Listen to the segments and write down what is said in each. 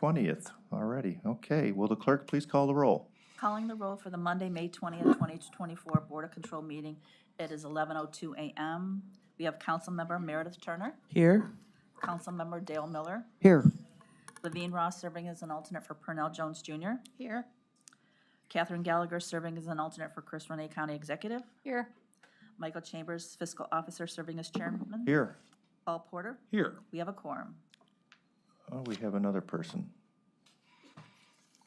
20th already. Okay, will the clerk please call the roll? Calling the roll for the Monday, May 20th, 2024 Board of Control meeting. It is 11:02 a.m. We have Councilmember Meredith Turner, Here. Councilmember Dale Miller, Here. Levine Ross serving as an alternate for Purnell Jones Jr., Here. Catherine Gallagher serving as an alternate for Chris Renee County Executive, Here. Michael Chambers, Fiscal Officer, serving as Chairman, Here. Paul Porter. Here. We have a quorum. Oh, we have another person.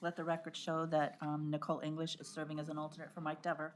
Let the record show that Nicole English is serving as an alternate for Mike Dever.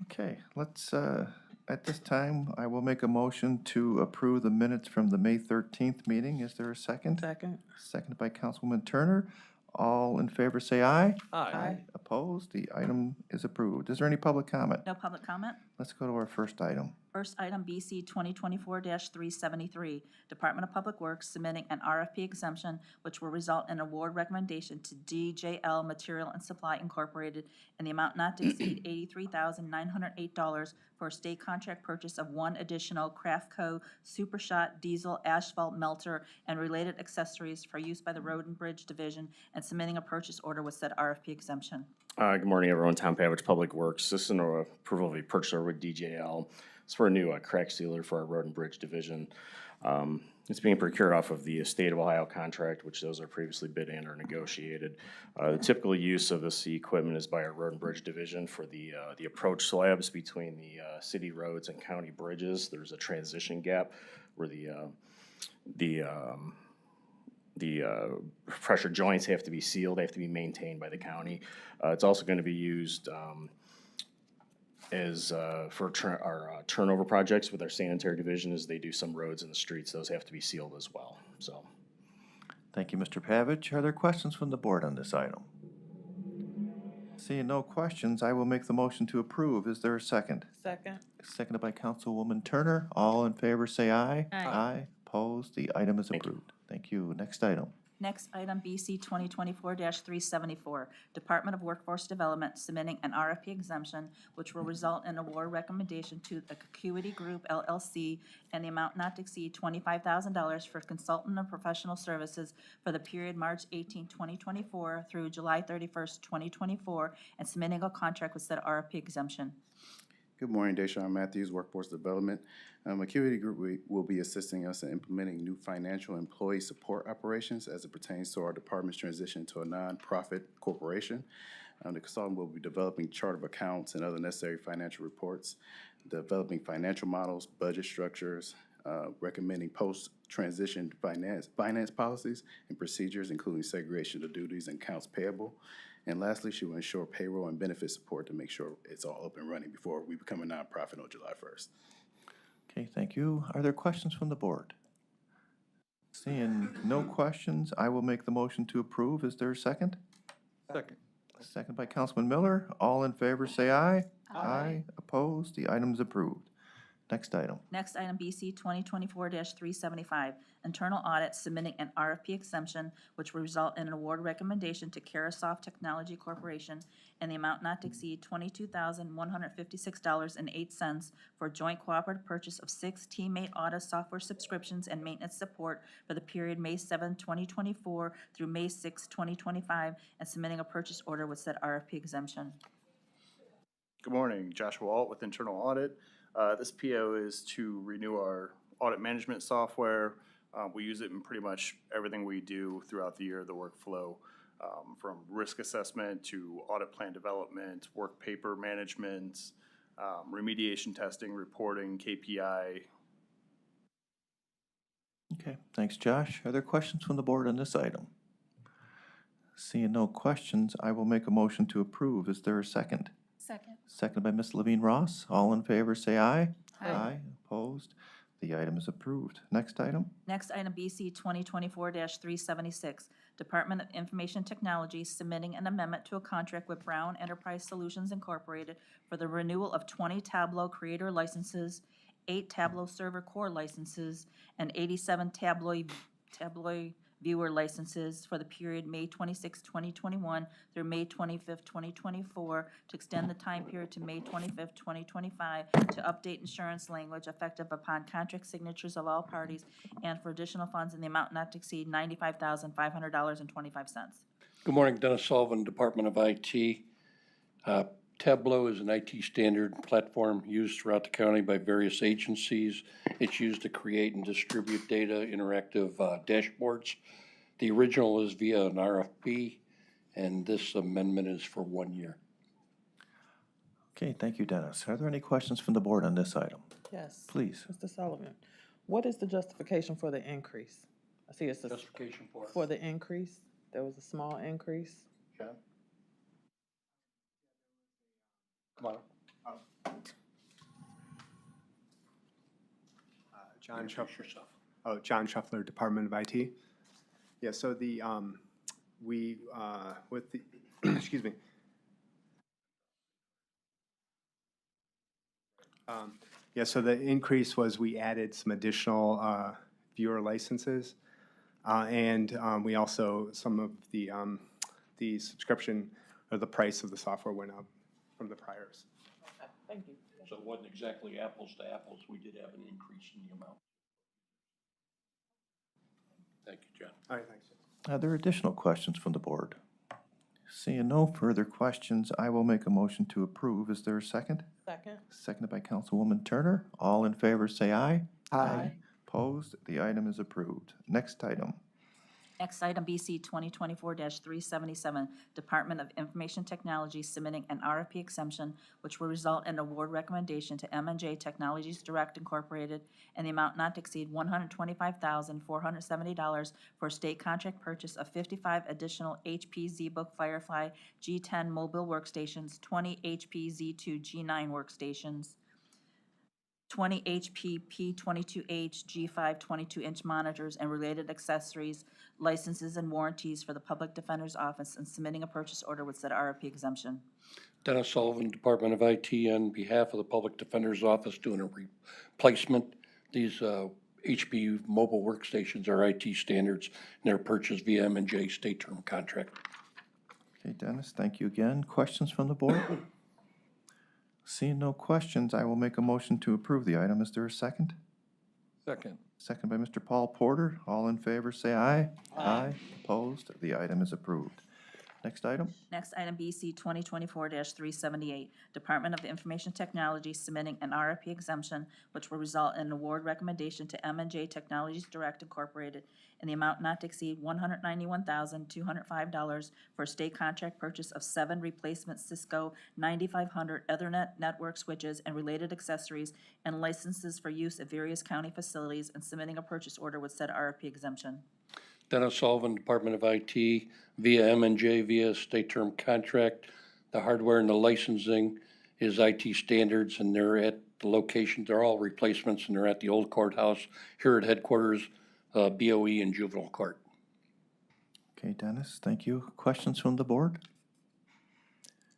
Okay, let's, at this time, I will make a motion to approve the minutes from the May 13th meeting. Is there a second? Second. Seconded by Councilwoman Turner. All in favor say aye. Aye. Opposed? The item is approved. Is there any public comment? No public comment. Let's go to our first item. First item, BC 2024-373, Department of Public Works submitting an RFP exemption which will result in award recommendation to DJL Material and Supply Incorporated in the amount not to exceed $83,908 for a state contract purchase of one additional Craftco Super Shot diesel asphalt melter and related accessories for use by the Road and Bridge Division and submitting a purchase order with said RFP exemption. Good morning, everyone. Tom Pavich, Public Works. This is an approval of a purchase order with DJL. It's for a new crack sealer for our Road and Bridge Division. It's being procured off of the State of Ohio contract, which those are previously bid and or negotiated. The typical use of this equipment is by our Road and Bridge Division for the approach slabs between the city roads and county bridges. There's a transition gap where the pressure joints have to be sealed, they have to be maintained by the county. It's also going to be used as for our turnover projects with our sanitary division as they do some roads in the streets. Those have to be sealed as well, so. Thank you, Mr. Pavich. Are there questions from the board on this item? Seeing no questions, I will make the motion to approve. Is there a second? Second. Seconded by Councilwoman Turner. All in favor say aye. Aye. Aye. Opposed? The item is Thank you. approved. Thank you. Next item. Next item, BC 2024-374, Department of Workforce Development submitting an RFP exemption which will result in award recommendation to the Acuity Group LLC and the amount not to exceed $25,000 for consultant and professional services for the period March 18, 2024 through July 31st, 2024, and submitting a contract with said RFP exemption. Good morning, Deshaun Matthews, Workforce Development. Acuity Group will be assisting us in implementing new financial employee support operations as it pertains to our department's transition to a nonprofit corporation. The consultant will be developing chart of accounts and other necessary financial reports, developing financial models, budget structures, recommending post-transition finance policies and procedures, including segregation of duties and accounts payable. And lastly, she will ensure payroll and benefit support to make sure it's all up and running before we become a nonprofit on July 1st. Okay, thank you. Are there questions from the board? Seeing no questions, I will make the motion to approve. Is there a second? Second. Second by Councilman Miller. All in favor say aye. Aye. Opposed? The item is approved. Next item. Next item, BC 2024-375, Internal Audit submitting an RFP exemption which will result in an award recommendation to Carasoft Technology Corporation in the amount not to exceed $22,156.08 for a joint cooperative purchase of 6 Teammate Audit software subscriptions and maintenance support for the period May 7, 2024 through May 6, 2025, and submitting a purchase order with said RFP exemption. Good morning, Joshua Alt with Internal Audit. This PO is to renew our audit management software. We use it in pretty much everything we do throughout the year, the workflow, from risk assessment to audit plan development, work paper management, remediation testing, reporting, KPI. Okay, thanks, Josh. Are there questions from the board on this item? Seeing no questions, I will make a motion to approve. Is there a second? Second. Seconded by Ms. Levine Ross. All in favor say aye. Aye. Opposed? The item is approved. Next item. Next item, BC 2024-376, Department of Information Technology submitting an amendment to a contract with Brown Enterprise Solutions Incorporated for the renewal of 20 Tableau Creator licenses, 8 Tableau Server Core licenses, and 87 Tableau viewer licenses for the period May 26, 2021 through May 25, 2024, to extend the time period to May 25, 2025, to update insurance language effective upon contract signatures of all parties, and for additional funds in the amount not to exceed $95,500.25. Good morning, Dennis Sullivan, Department of IT. Tableau is an IT standard platform used throughout the county by various agencies. It's used to create and distribute data, interactive dashboards. The original is via an RFP, and this amendment is for 1 year. Okay, thank you, Dennis. Are there any questions from the board on this item? Yes. Please. Mr. Sullivan, what is the justification for the increase? I see it's Justification for the increase. There was a small increase. John? Come on. John Introduce Shuffler. yourself. John Shuffler, Department of IT. Yeah, so the, with the, excuse me. Yeah, so the increase was we added some additional viewer licenses. And we also, some of the subscription or the price of the software went up from the priors. Thank you. So it wasn't exactly apples to apples. We did have an increase in the amount. Thank you, John. All right, thanks. Are there additional questions from the board? Seeing no further questions, I will make a motion to approve. Is there a second? Second. Seconded by Councilwoman Turner. All in favor, say aye. Aye. Opposed? The item is approved. Next item. Next item, BC 2024-377, Department of Information Technology submitting an RFP exemption, which will result in award recommendation to M&J Technologies Direct Incorporated in the amount not to exceed $125,470 for a state contract purchase of 55 additional HP ZBook Firefly G10 mobile workstations, 20 HP Z2 G9 workstations, 20 HP P22H G5 22-inch monitors and related accessories, licenses and warranties for the Public Defender's Office, and submitting a purchase order with said RFP exemption. Dennis Sullivan, Department of IT, on behalf of the Public Defender's Office, doing a replacement. These HP mobile workstations are IT standards, and they're purchased via M&J state term contract. Okay, Dennis, thank you again. Questions from the board? Seeing no questions, I will make a motion to approve the item. Is there a second? Second. Second by Mr. Paul Porter. All in favor, say aye. Aye. Opposed? The item is approved. Next item. Next item, BC 2024-378, Department of Information Technology submitting an RFP exemption, which will result in an award recommendation to M&J Technologies Direct Incorporated in the amount not to exceed $191,205 for a state contract purchase of 7 replacement Cisco 9500 Ethernet network switches and related accessories and licenses for use at various county facilities, and submitting a purchase order with said RFP exemption. Dennis Sullivan, Department of IT, via M&J, via state term contract. The hardware and the licensing is IT standards, and they're at the location, they're all replacements, and they're at the old courthouse here at headquarters, BOE and juvenile court. Okay, Dennis, thank you. Questions from the board?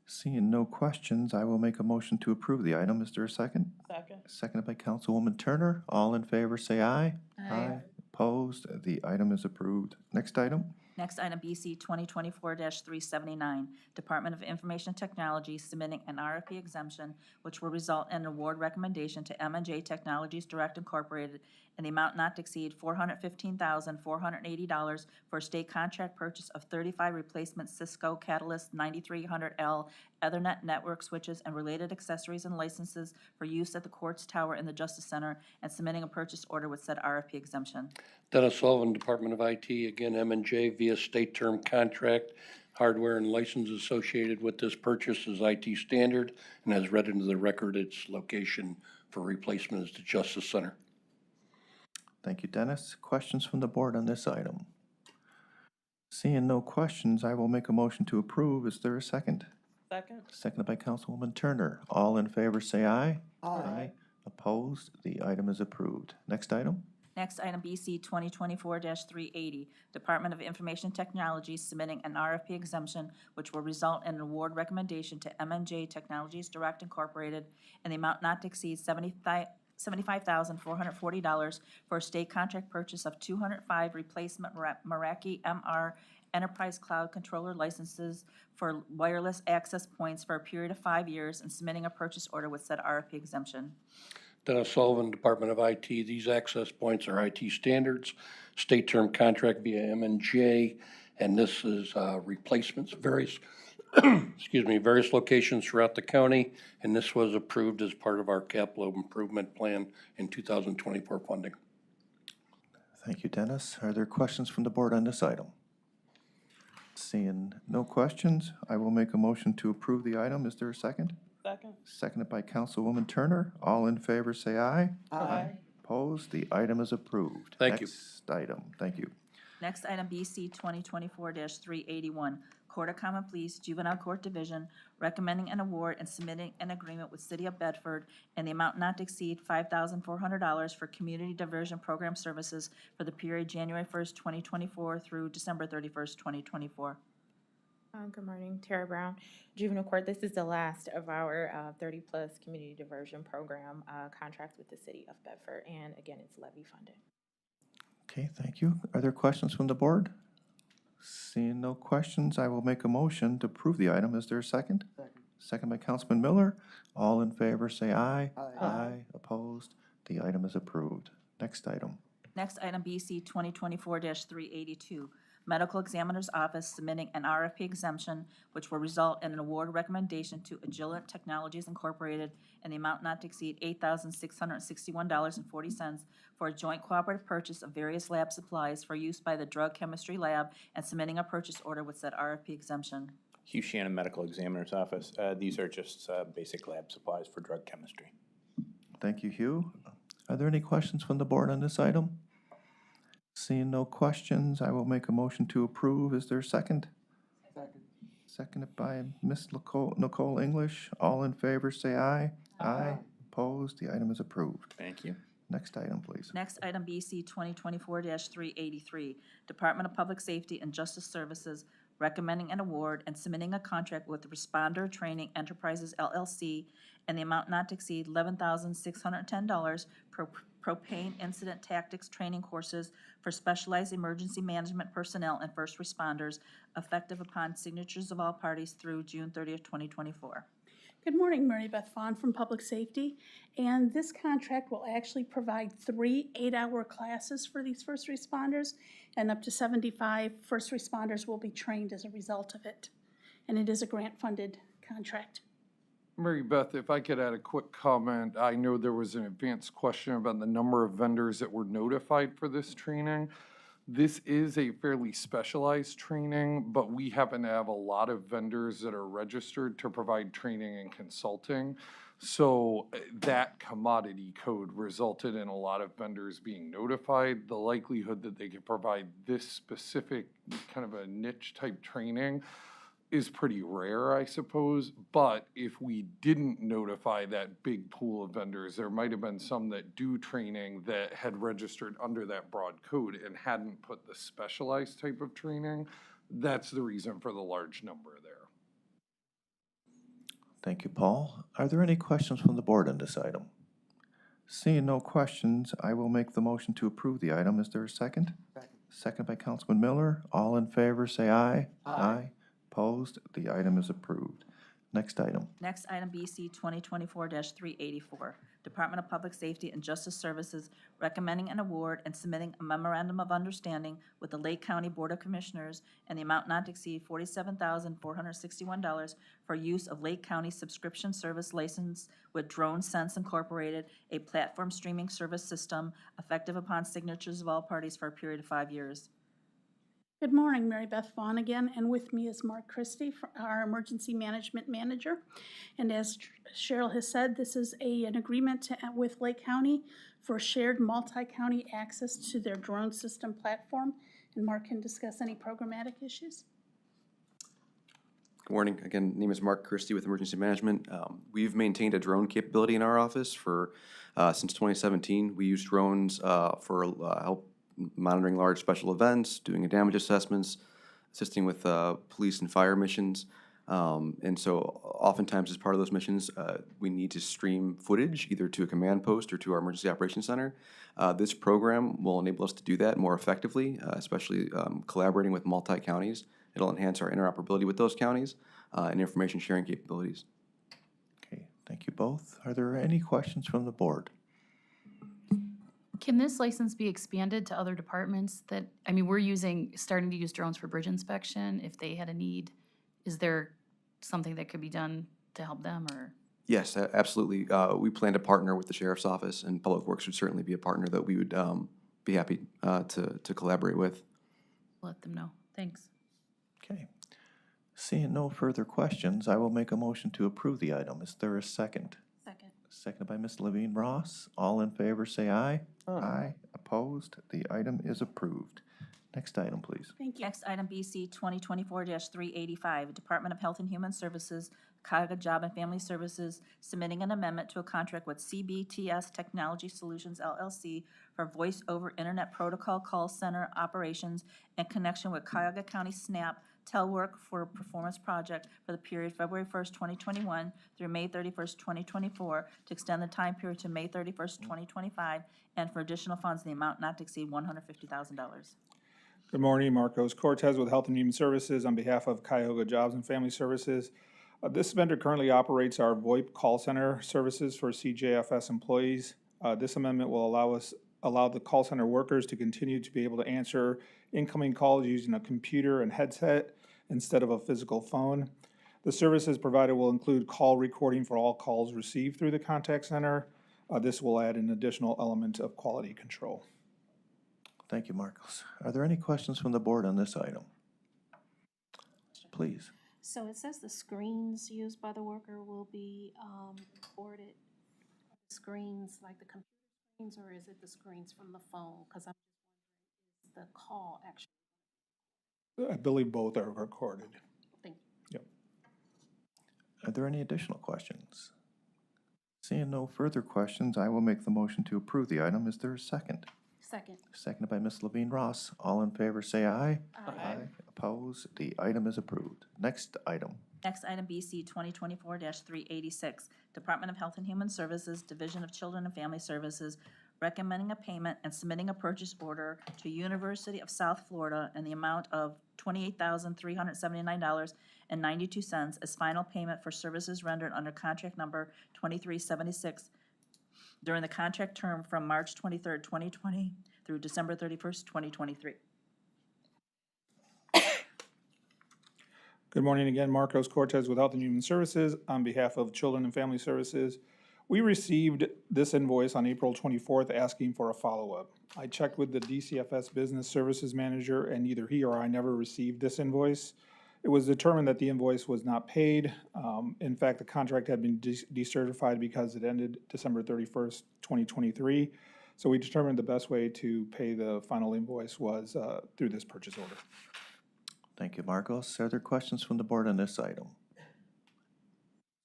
Seeing no questions, I will make a motion to approve the item. Is there a second? Second. Seconded by Councilwoman Turner. All in favor, say aye. Aye. Opposed? The item is approved. Next item. Next item, BC 2024-379, Department of Information Technology submitting an RFP exemption, which will result in an award recommendation to M&J Technologies Direct Incorporated in the amount not to exceed $415,480 for a state contract purchase of 35 replacement Cisco Catalyst 9300L Ethernet network switches and related accessories and licenses for use at the Courts Tower in the Justice Center, and submitting a purchase order with said RFP exemption. Dennis Sullivan, Department of IT, again, M&J via state term contract. Hardware and license associated with this purchase is IT standard, and as read into the record, its location for replacement is the Justice Center. Thank you, Dennis. Questions from the board on this item? Seeing no questions, I will make a motion to approve. Is there a second? Second. Seconded by Councilwoman Turner. All in favor, say aye. Aye. Opposed? The item is approved. Next item. Next item, BC 2024-380, Department of Information Technology submitting an RFP exemption, which will result in an award recommendation to M&J Technologies Direct Incorporated in the amount not to exceed $75,440 for a state contract purchase of 205 replacement Meraki MR Enterprise Cloud Controller licenses for wireless access points for a period of 5 years and submitting a purchase order with said RFP exemption. Dennis Sullivan, Department of IT. These access points are IT standards, state term contract via M&J, and this is replacements, various, excuse me, various locations throughout the county, and this was approved as part of our capital improvement plan in 2024 funding. Thank you, Dennis. Are there questions from the board on this item? Seeing no questions, I will make a motion to approve the item. Is there a second? Second. Seconded by Councilwoman Turner. All in favor, say aye. Aye. Opposed? The item is approved. Thank you. Next item. Thank you. Next item, BC 2024-381, Court of Common Pleas Juvenile Court Division, recommending an award and submitting an agreement with City of Bedford in the amount not to exceed $5,400 for community diversion program services for the period January 1st, 2024 through December 31st, 2024. Good morning, Tara Brown, Juvenile Court. This is the last of our 30-plus community diversion program contracts with the City of Bedford, and again, it's levy funded. Okay, thank you. Are there questions from the board? Seeing no questions, I will make a motion to approve the item. Is there a second? Second by Councilman Miller. All in favor, say aye. Aye. Opposed? The item is approved. Next item. Next item, BC 2024-382, Medical Examiner's Office submitting an RFP exemption, which will result in an award recommendation to Agilent Technologies Incorporated in the amount not to exceed $8,661.40 for a joint cooperative purchase of various lab supplies for use by the Drug Chemistry Lab and submitting a purchase order with said RFP exemption. Hugh Shannon, Medical Examiner's Office. These are just basic lab supplies for drug chemistry. Thank you, Hugh. Are there any questions from the board on this item? Seeing no questions, I will make a motion to approve. Is there a second? Seconded by Ms. Nicole English. All in favor, say aye. Aye. Opposed? The item is approved. Thank you. Next item, please. Next item, BC 2024-383, Department of Public Safety and Justice Services recommending an award and submitting a contract with Responder Training Enterprises LLC in the amount not to exceed $11,610 per propane incident tactics training courses for specialized emergency management personnel and first responders, effective upon signatures of all parties through June 30th, 2024. Good morning, Mary Beth Vaughn from Public Safety, and this contract will actually provide 3 8-hour classes for these first responders, and up to 75 first responders will be trained as a result of it. And it is a grant-funded contract. Mary Beth, if I could add a quick comment. I know there was an advanced question about the number of vendors that were notified for this training. This is a fairly specialized training, but we happen to have a lot of vendors that are registered to provide training and consulting. So that commodity code resulted in a lot of vendors being notified. The likelihood that they could provide this specific kind of a niche type training is pretty rare, I suppose. But if we didn't notify that big pool of vendors, there might have been some that do training that had registered under that broad code and hadn't put the specialized type of training. That's the reason for the large number there. Thank you, Paul. Are there any questions from the board on this item? Seeing no questions, I will make the motion to approve the item. Is there a second? Second by Councilman Miller. All in favor, say aye. Aye. Opposed? The item is approved. Next item. Next item, BC 2024-384, Department of Public Safety and Justice Services recommending an award and submitting a memorandum of understanding with the Lake County Board of Commissioners in the amount not to exceed $47,461 for use of Lake County subscription service license with Drone Sense Incorporated, a platform streaming service system effective upon signatures of all parties for a period of 5 years. Good morning, Mary Beth Vaughn again, and with me is Mark Christie, our Emergency Management Manager. And as Cheryl has said, this is an agreement with Lake County for shared multi-county access to their drone system platform. And Mark can discuss any programmatic issues. Good morning. Again, name is Mark Christie with Emergency Management. We've maintained a drone capability in our office for since 2017. We use drones for help monitoring large special events, doing damage assessments, assisting with police and fire missions. And so oftentimes as part of those missions, we need to stream footage either to a command post or to our emergency operations center. This program will enable us to do that more effectively, especially collaborating with multi-counties. It'll enhance our interoperability with those counties and information sharing capabilities. Okay, thank you both. Are there any questions from the board? Can this license be expanded to other departments that, I mean, we're starting to use drones for bridge inspection. If they had a need, is there something that could be done to help them, or? Yes, absolutely. We plan to partner with the Sheriff's Office, and Public Works would certainly be a partner that we would be happy to collaborate with. Let them know. Thanks. Okay. Seeing no further questions, I will make a motion to approve the item. Is there a second? Second. Seconded by Ms. Levine Ross. All in favor, say aye. Aye. Opposed? The item is approved. Next item, please. Thank you. Next item, BC 2024-385, Department of Health and Human Services, Cuyahoga Job and Family Services, submitting an amendment to a contract with CBTS Technology Solutions LLC for voice over internet protocol call center operations in connection with Cuyahoga County SNAP Telework for Performance Project for the period February 1st, 2021 through May 31st, 2024, to extend the time period to May 31st, 2025, and for additional funds in the amount not to exceed $150,000. Good morning, Marcos Cortez with Health and Human Services on behalf of Cuyahoga Jobs and Family Services. This vendor currently operates our VoIP call center services for CJFS employees. This amendment will allow the call center workers to continue to be able to answer incoming calls using a computer and headset instead of a physical phone. The services provided will include call recording for all calls received through the contact center. This will add an additional element of quality control. Thank you, Marcos. Are there any questions from the board on this item? Please. So it says the screens used by the worker will be recorded. Screens like the computer screens, or is it the screens from the phone? Because I'm just wondering, is the call actually? I believe both are recorded. Thank you. Yep. Are there any additional questions? Seeing no further questions, I will make the motion to approve the item. Is there a second? Second. Seconded by Ms. Levine Ross. All in favor, say aye. Aye. Opposed? The item is approved. Next item. Next item, BC 2024-386, Department of Health and Human Services, Division of Children and Family Services, recommending a payment and submitting a purchase order to University of South Florida in the amount of $28,379.92 as final payment for services rendered under contract number 2376 during the contract term from March 23rd, 2020 through December 31st, 2023. Good morning again, Marcos Cortez with Health and Human Services on behalf of Children and Family Services. We received this invoice on April 24th asking for a follow-up. I checked with the DCFS Business Services Manager, and either he or I never received this invoice. It was determined that the invoice was not paid. In fact, the contract had been decertified because it ended December 31st, 2023. So we determined the best way to pay the final invoice was through this purchase order. Thank you, Marcos. Are there questions from the board on this item?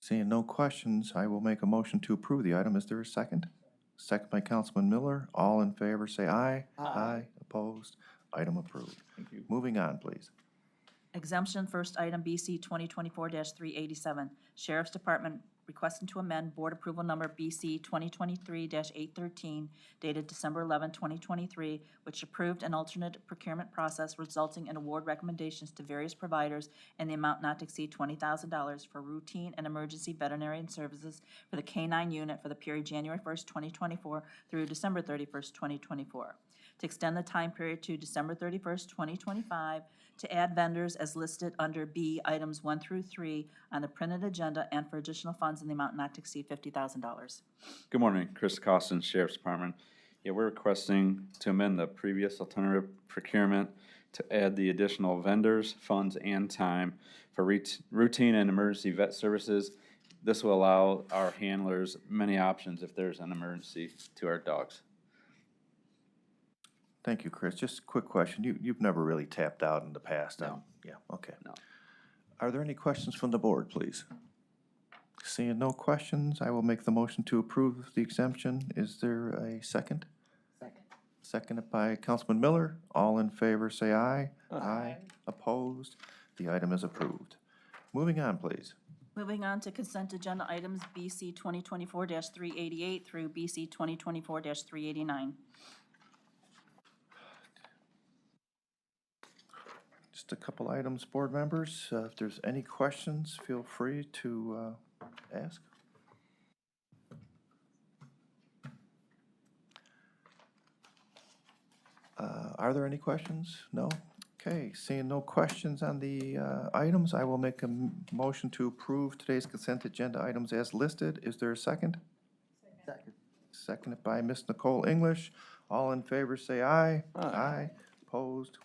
Seeing no questions, I will make a motion to approve the item. Is there a second? Second by Councilman Miller. All in favor, say aye. Aye. Opposed? Item approved. Thank you. Moving on, please. Exemption, first item, BC 2024-387, Sheriff's Department requesting to amend Board Approval Number BC 2023-813 dated December 11, 2023, which approved an alternate procurement process resulting in award recommendations to various providers in the amount not to exceed $20,000 for routine and emergency veterinary services for the K-9 unit for the period January 1st, 2024 through December 31st, 2024. To extend the time period to December 31st, 2025, to add vendors as listed under B, items 1 through 3 on the printed agenda, and for additional funds in the amount not to exceed $50,000. Good morning, Chris Costin, Sheriff's Department. Yeah, we're requesting to amend the previous alternative procurement to add the additional vendors, funds, and time for routine and emergency vet services. This will allow our handlers many options if there's an emergency to our dogs. Thank you, Chris. Just a quick question. You've never really tapped out in the past? No. Yeah, okay. No. Are there any questions from the board, please? Seeing no questions, I will make the motion to approve the exemption. Is there a second? Second. Seconded by Councilman Miller. All in favor, say aye. Aye. Opposed? The item is approved. Moving on, please. Moving on to consent agenda items BC 2024-388 through BC 2024-389. Just a couple items, board members. If there's any questions, feel free to ask. Are there any questions? No? Okay, seeing no questions on the items, I will make a motion to approve today's consent agenda items as listed. Is there a second? Second. Seconded by Ms. Nicole English. All in favor, say aye. Aye. Opposed?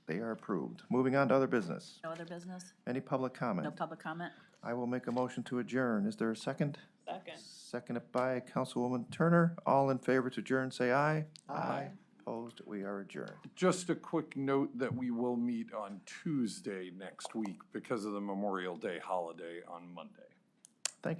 They are approved. Moving on to other business. No other business? Any public comment? No public comment? I will make a motion to adjourn. Is there a second? Second. Seconded by Councilwoman Turner. All in favor to adjourn, say aye. Aye. Opposed? We are adjourned. Just a quick note that we will meet on Tuesday next week because of the Memorial Day holiday on Monday.